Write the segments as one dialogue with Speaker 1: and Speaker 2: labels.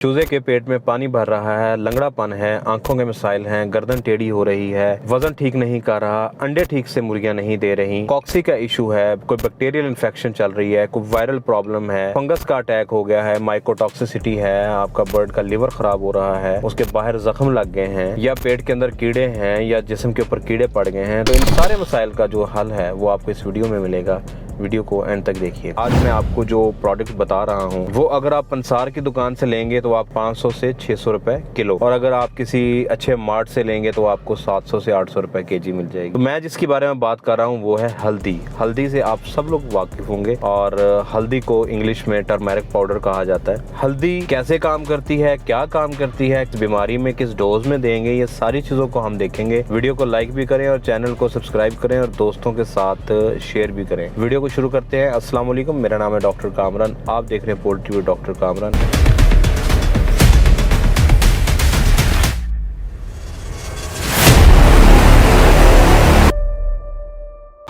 Speaker 1: चूजे के पेट में पानी भर रहा है, लंगड़ापन है, आंखों के मसाइल हैं, गर्दन टेढ़ी हो रही है, वजन ठीक नहीं कर रहा, अंडे ठीक से मुर्गियां नहीं दे रही, कॉक्सी का इशू है, कोई बैक्टीरियल इन्फेक्शन चल रही है, कोई वायरल प्रॉब्लम है, फंगस का अटैक हो गया है, माइकोटॉक्सिसिटी है, आपका बर्ड का लिवर खराब हो रहा है, उसके बाहर जख्म लग गए हैं, या पेट के अंदर कीड़े हैं, या जिस्म के ऊपर कीड़े पड़ गए हैं, तो इन सारे मसाइल का जो हल है वो आपको इस वीडियो में मिलेगा। वीडियो को एंड तक देखिए। आज मैं आपको जो प्रोडक्ट बता रहा हूँ वो अगर आप पंसार की दुकान से लेंगे तो आप 500 से 600 रुपए किलो, और अगर आप किसी अच्छे मार्ट से लेंगे तो आपको 700 से 800 रुपए केजी मिल जाएगी। तो मैं जिसके बारे में बात कर रहा हूँ वो है हल्दी। हल्दी से आप सब लोग वाकिफ होंगे, और हल्दी को इंग्लिश में टर्मेरिक पाउडर कहा जाता है। हल्दी कैसे काम करती है, क्या काम करती है, किस बीमारी में किस डोज में देंगे, ये सारी चीजों को हम देखेंगे। वीडियो को लाइक भी करें और चैनल को सब्सक्राइब करें और दोस्तों के साथ शेयर भी करें। वीडियो को शुरू करते हैं। अस्सलाम वालेकुम, मेरा नाम है डॉक्टर कामरान, आप देख रहे हैं पोल्ट्री विद डॉक्टर कामरान।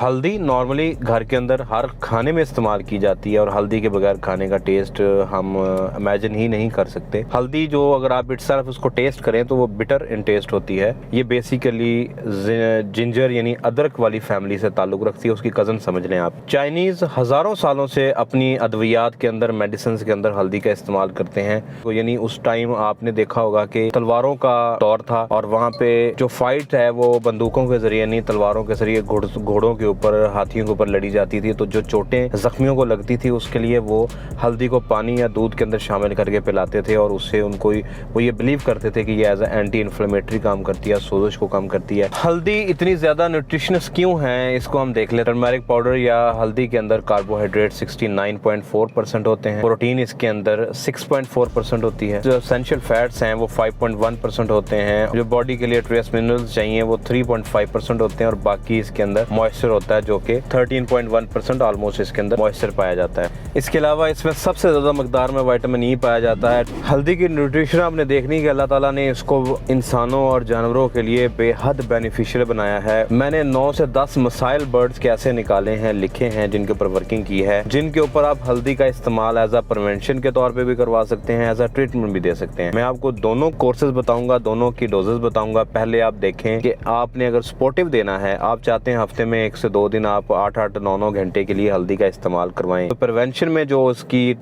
Speaker 1: हल्दी नॉर्मली घर के अंदर हर खाने में इस्तेमाल की जाती है, और हल्दी के बगैर खाने का टेस्ट हम इमेजिन ही नहीं कर सकते। हल्दी जो अगर आप इटसेल्फ उसको टेस्ट करें तो वो बिटर इन टेस्ट होती है। ये बेसिकली जिंजर यानी अदरक वाली फैमिली से ताल्लुक रखती है, उसकी कज़न समझ लें आप। चाइनीज़ हज़ारों सालों से अपनी अद्वियात के अंदर, मेडिसिन के अंदर हल्दी का इस्तेमाल करते हैं। तो यानी उस टाइम आपने देखा होगा कि तलवारों का दौर था, और वहाँ पे जो फाइट है वो बंदूकों के जरिए नहीं, तलवारों के जरिए घोड़ों के ऊपर, हाथियों के ऊपर लड़ी जाती थी। तो जो चोटें जख्मियों को लगती थी उसके लिए वो हल्दी को पानी या दूध के अंदर शामिल करके पिलाते थे, और उससे उनको वो ये बिलीव करते थे कि ये एज एंटी इन्फ्लेमेटरी काम करती है, सोजिश को कम करती है। हल्दी इतनी ज्यादा न्यूट्रिशनस क्यों है, इसको हम देख लें। टर्मेरिक पाउडर या हल्दी के अंदर कार्बोहाइड्रेट 69.4% होते हैं, प्रोटीन इसके अंदर 6.4% होती है, जो एसेंशियल फैट्स हैं वो 5.1% होते हैं, जो बॉडी के लिए ट्रेस मिनरल्स चाहिए वो 3.5% होते हैं, और बाकी इसके अंदर मॉइस्चर होता है जो कि 13.1% ऑलमोस्ट इसके अंदर मॉइस्चर पाया जाता है। इसके अलावा इसमें सबसे ज्यादा मकदार में विटामिन ई पाया जाता है। हल्दी की न्यूट्रिशन आपने देखनी कि अल्लाह ताला ने इसको इंसानों और जानवरों के लिए बेहद बेनिफिशियल बनाया है। मैंने 9 से 10 मसाइल बर्ड्स के ऐसे निकाले हैं, लिखे हैं, जिनके ऊपर वर्किंग की है, जिनके ऊपर आप हल्दी का इस्तेमाल एज अ प्रिवेंशन के तौर पर भी करवा सकते हैं, एज अ ट्रीटमेंट भी दे सकते हैं। मैं आपको दोनों कोर्सेज बताऊंगा, दोनों की डोजेज बताऊंगा। पहले आप देखें कि आपने अगर सपोर्टिव देना है, आप चाहते हैं हफ्ते में 1 से 2 दिन आप 8-9 घंटे के लिए हल्दी का इस्तेमाल करवाएं, तो प्रिवेंशन में जो उसकी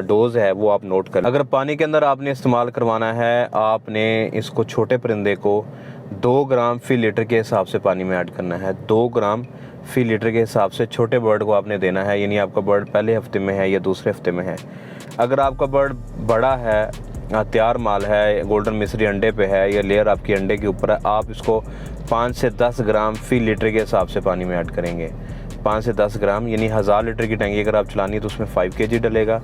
Speaker 1: डोज है वो आप नोट करें। अगर पानी के अंदर आपने इस्तेमाल करवाना है, आपने इसको छोटे परिंदे को 2 ग्राम फी लीटर के हिसाब से पानी में ऐड करना है। 2 ग्राम फी लीटर के हिसाब से छोटे बर्ड को आपने देना है, यानी आपका बर्ड पहले हफ्ते में है या दूसरे हफ्ते में है। अगर आपका बर्ड बड़ा है, तैयार माल है, गोल्डन मिस्री अंडे पे है, या लेयर आपकी अंडे के ऊपर है, आप इसको 5 से 10 ग्राम फी लीटर के हिसाब से पानी में ऐड करेंगे। 5 से 10 ग्राम यानी 1000 लीटर की टंकी अगर आप चलानी है तो उसमें 5 kg डलेगा,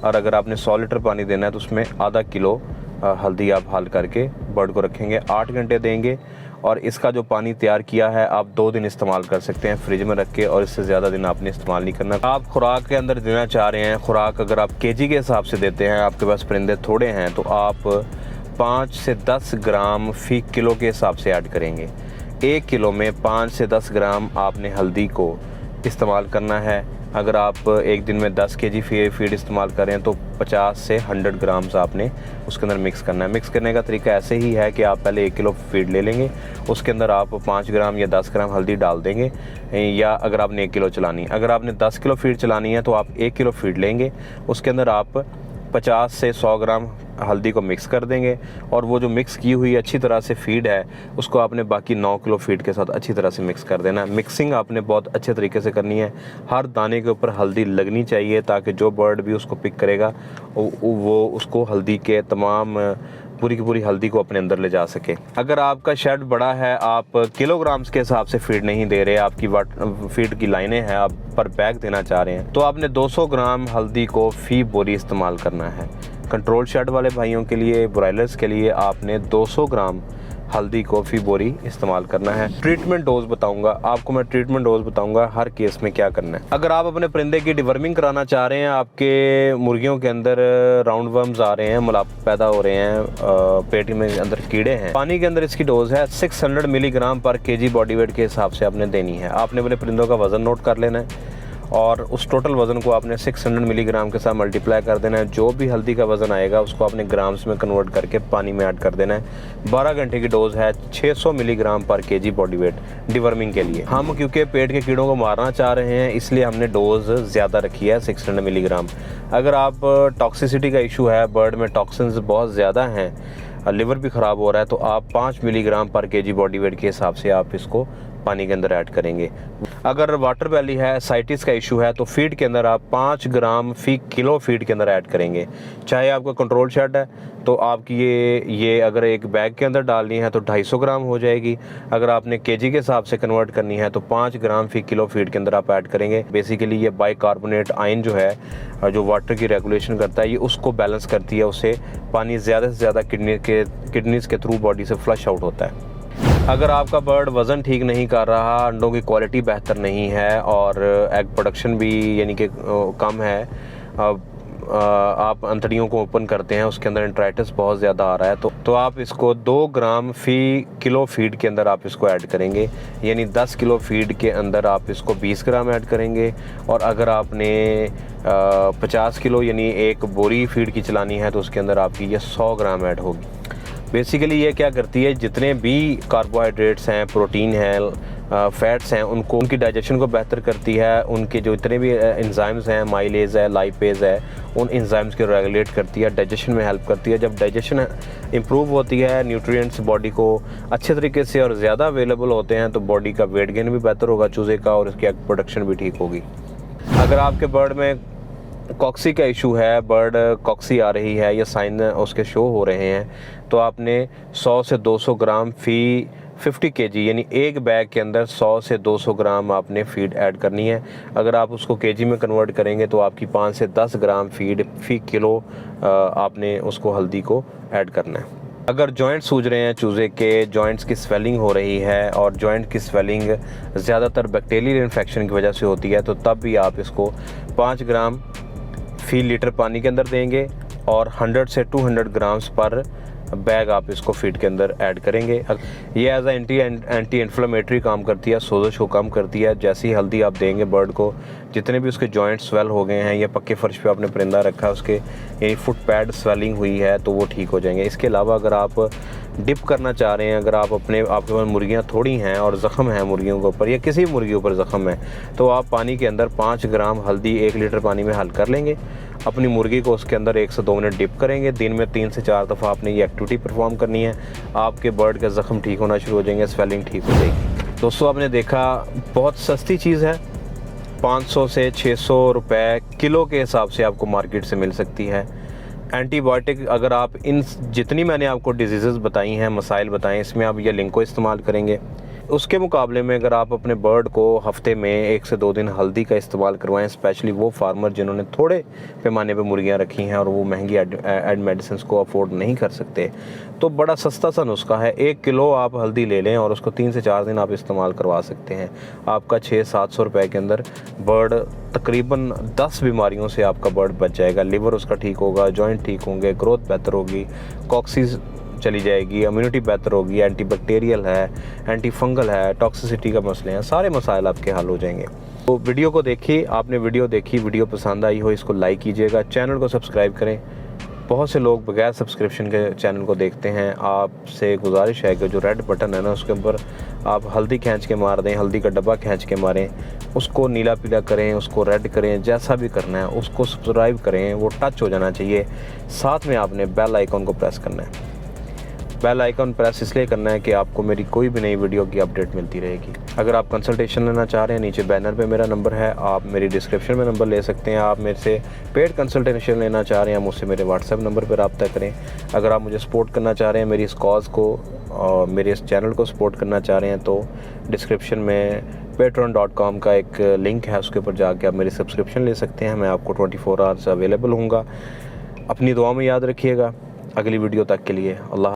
Speaker 1: और अगर आपने 100 लीटर पानी देना है तो उसमें आधा किलो हल्दी आप हाल करके बर्ड को रखेंगे। 8 घंटे देंगे, और इसका जो पानी तैयार किया है आप 2 दिन इस्तेमाल कर सकते हैं फ्रिज में रख के, और इससे ज़्यादा दिन आपने इस्तेमाल नहीं करना। आप खुराक के अंदर देना चाह रहे हैं, खुराक अगर आप केजी के हिसाब से देते हैं, आपके पास परिंदे थोड़े हैं, तो आप 5 से 10 ग्राम फी किलो के हिसाब से ऐड करेंगे। 1 किलो में 5 से 10 ग्राम आपने हल्दी को इस्तेमाल करना है। अगर आप एक दिन में 10 kg फीड इस्तेमाल करें तो 50 से 100 ग्राम्स आपने उसके अंदर मिक्स करना है। मिक्स करने का तरीका ऐसे ही है कि आप पहले 1 किलो फीड ले लेंगे, उसके अंदर आप 5 ग्राम या 10 ग्राम हल्दी डाल देंगे, या अगर आपने 1 किलो चलानी, अगर आपने 10 किलो फीड चलानी है तो आप 1 किलो फीड लेंगे, उसके अंदर आप 50 से 100 ग्राम हल्दी को मिक्स कर देंगे, और वो जो मिक्स की हुई अच्छी तरह से फीड है उसको आपने बाकी 9 किलो फीड के साथ अच्छी तरह से मिक्स कर देना है। मिक्सिंग आपने बहुत अच्छे तरीके से करनी है, हर दाने के ऊपर हल्दी लगनी चाहिए, ताकि जो बर्ड भी उसको पिक करेगा वो उसको हल्दी के तमाम पूरी की पूरी हल्दी को अपने अंदर ले जा सके। अगर आपका शेड बड़ा है, आप किलोग्राम्स के हिसाब से फीड नहीं दे रहे, आपकी फीड की लाइनें हैं, आप पर बैग देना चाह रहे हैं, तो आपने 200 ग्राम हल्दी को फी बोरी इस्तेमाल करना है। कंट्रोल शेड वाले भाइयों के लिए, ब्रॉयलर्स के लिए आपने 200 ग्राम हल्दी को फी बोरी इस्तेमाल करना है। ट्रीटमेंट डोज बताऊंगा आपको, मैं ट्रीटमेंट डोज बताऊंगा हर केस में क्या करना है। अगर आप अपने परिंदे की डिवर्मिंग कराना चाह रहे हैं, आपके मुर्गियों के अंदर राउंड वर्म्स आ रहे हैं, मुलाप पैदा हो रहे हैं, पेट में अंदर कीड़े हैं, पानी के अंदर इसकी डोज है 600 मिलीग्राम पर kg बॉडी वेट के हिसाब से आपने देनी है। आपने अपने परिंदों का वजन नोट कर लेना है, और उस टोटल वज़न को आपने 600 मिलीग्राम के साथ मल्टीप्लाई कर देना है। जो भी हल्दी का वज़न आएगा उसको आपने ग्राम्स में कन्वर्ट करके पानी में ऐड कर देना है। 12 घंटे की डोज है 600 मिलीग्राम पर केजी बॉडी वेट डिवर्मिंग के लिए। हम क्योंकि पेट के कीड़ों को मारना चाह रहे हैं इसलिए हमने डोज ज़्यादा रखी है 600 मिलीग्राम। अगर आप टॉक्सिसिटी का इशू है, बर्ड में टॉक्सिन्स बहुत ज़्यादा हैं, लिवर भी ख़राब हो रहा है, तो आप 5 मिलीग्राम पर केजी बॉडी वेट के हिसाब से आप इसको पानी के अंदर ऐड करेंगे। अगर वाटर बैली है, साइटिस का इशू है, तो फीड के अंदर आप 5 ग्राम फी किलो फीड के अंदर ऐड करेंगे। चाहे आपका कंट्रोल शेड है तो आपकी ये अगर एक बैग के अंदर डालनी है तो 250 ग्राम हो जाएगी। अगर आपने केजी के हिसाब से कन्वर्ट करनी है तो 5 ग्राम फी किलो फीड के अंदर आप ऐड करेंगे। बेसिकली ये बाइकार्बोनेट आयन जो है जो वाटर की रेगुलेशन करता है, ये उसको बैलेंस करती है, उससे पानी ज़्यादा से ज़्यादा किडनीज़ के थ्रू बॉडी से फ्लश आउट होता है। अगर आपका बर्ड वज़न ठीक नहीं कर रहा, अंडों की क्वालिटी बेहतर नहीं है और एग प्रोडक्शन भी यानी कि कम है, आप अंतड़ियों को ओपन करते हैं, उसके अंदर इंट्राइटिस बहुत ज़्यादा आ रहा है, तो आप इसको 2 ग्राम फी किलो फीड के अंदर आप इसको ऐड करेंगे। यानी 10 किलो फीड के अंदर आप इसको 20 ग्राम ऐड करेंगे। और अगर आपने 50 किलो यानी एक बोरी फीड की चलानी है तो उसके अंदर आपकी ये 100 ग्राम ऐड होगी। बेसिकली ये क्या करती है, जितने भी कार्बोहाइड्रेट्स हैं, प्रोटीन है, फैट्स हैं, उनकी डाइजेशन को बेहतर करती है। उनके जो इतने भी एंजाइम्स हैं, माइलेज है, लाइपेज है, उन एंजाइम्स को रेगुलेट करती है, डाइजेशन में हेल्प करती है। जब डाइजेशन इंप्रूव होती है, न्यूट्रिएंट्स बॉडी को अच्छे तरीके से और ज़्यादा अवेलेबल होते हैं, तो बॉडी का वेट गेन भी बेहतर होगा चूज़े का, और इसकी एग प्रोडक्शन भी ठीक होगी। अगर आपके बर्ड में कॉक्सी का इशू है, बर्ड कॉक्सी आ रही है या साइन उसके शो हो रहे हैं, तो आपने 100 से 200 ग्राम फी 50 केजी यानी एक बैग के अंदर 100 से 200 ग्राम आपने फीड ऐड करनी है। अगर आप उसको केजी में कन्वर्ट करेंगे तो आपकी 5 से 10 ग्राम फीड फी किलो आपने उसको हल्दी को ऐड करना है। अगर जॉइंट सूज रहे हैं चूज़े के, जॉइंट्स की स्वेलिंग हो रही है और जॉइंट की स्वेलिंग ज़्यादातर बैक्टीरियल इन्फेक्शन की वजह से होती है, तो तब भी आप इसको 5 ग्राम फी लीटर पानी के अंदर देंगे और 100 से 200 ग्राम्स पर बैग आप इसको फीड के अंदर ऐड करेंगे। ये एज एंटी इन्फ्लेमेटरी काम करती है, सोजश को कम करती है। जैसी हल्दी आप देंगे बर्ड को, जितने भी उसके जॉइंट स्वेल हो गए हैं या पक्के फर्श पे आपने परिंदा रखा है उसके यानी फुट पैड स्वेलिंग हुई है, तो वो ठीक हो जाएंगे। इसके अलावा अगर आप डिप करना चाह रहे हैं, अगर आपके पास मुर्गियाँ थोड़ी हैं और ज़ख़म है मुर्गियों के ऊपर या किसी मुर्गी ऊपर ज़ख़म है, तो आप पानी के अंदर 5 ग्राम हल्दी 1 लीटर पानी में हल कर लेंगे। अपनी मुर्गी को उसके अंदर 1 से 2 मिनट डिप करेंगे। दिन में 3 से 4 दफ़ा आपने ये एक्टिविटी परफॉर्म करनी है। आपके बर्ड का ज़ख़म ठीक होना शुरू हो जाएंगे, स्वेलिंग ठीक हो जाएगी। दोस्तों, आपने देखा बहुत सस्ती चीज़ है, 500 से 600 रुपए किलो के हिसाब से आपको मार्केट से मिल सकती है। एंटीबायोटिक अगर आप इन जितनी मैंने आपको डिजीज़ बताई हैं, मसाइल बताएं, इसमें आप ये लिंक को इस्तेमाल करेंगे, उसके मुकाबले में अगर आप अपने बर्ड को हफ्ते में 1 से 2 दिन हल्दी का इस्तेमाल करवाएं, स्पेशली वो फार्मर जिन्होंने थोड़े पैमाने पे मुर्गियां रखी हैं और वो महंगी एड मेडिसिन को अफोर्ड नहीं कर सकते, तो बड़ा सस्ता सा नुस्खा है। 1 किलो आप हल्दी ले लें और उसको 3 से 4 दिन आप इस्तेमाल करवा सकते हैं। आपका 600-700 रुपये के अंदर बर्ड तकरीबन 10 बीमारियों से आपका बर्ड बच जाएगा। लिवर उसका ठीक होगा, जॉइंट ठीक होंगे, ग्रोथ बेहतर होगी, कॉक्सीज चली जाएगी, इम्यूनिटी बेहतर होगी, एंटी बैक्टीरियल है, एंटी फंगल है, टॉक्सिसिटी का मसले हैं, सारे मसाइल आपके हल हो जाएंगे। तो वीडियो को देखिए, आपने वीडियो देखी, वीडियो पसंद आई हो, इसको लाइक कीजिएगा, चैनल को सब्सक्राइब करें। बहुत से लोग बगैर सब्सक्रिप्शन के चैनल को देखते हैं। आपसे गुजारिश है कि जो रेड बटन है ना, उसके ऊपर आप हल्दी खींच के मार दें, हल्दी का डब्बा खींच के मारें, उसको नीला पीला करें, उसको रेड करें, जैसा भी करना है उसको सब्सक्राइब करें, वो टच हो जाना चाहिए। साथ में आपने बेल आइकॉन को प्रेस करना है। बेल आइकन प्रेस इसलिए करना है कि आपको मेरी कोई भी नई वीडियो की अपडेट मिलती रहेगी। अगर आप कंसल्टेशन लेना चाह रहे हैं, नीचे बैनर पे मेरा नंबर है, आप मेरी डिस्क्रिप्शन में नंबर ले सकते हैं। आप मेरे से पेड कंसल्टेशन लेना चाह रहे हैं, मुझसे मेरे व्हाट्सएप नंबर पर रब्ता करें। अगर आप मुझे सपोर्ट करना चाह रहे हैं, मेरी इस कॉज को और मेरे इस चैनल को सपोर्ट करना चाह रहे हैं, तो डिस्क्रिप्शन में patreon.com का एक लिंक है, उसके ऊपर जाके आप मेरी सब्सक्रिप्शन ले सकते हैं। मैं आपको 24 आवर्स अवेलेबल हूँगा। अपनी दुआ में याद रखिएगा। अगली वीडियो तक के लिए अल्लाह।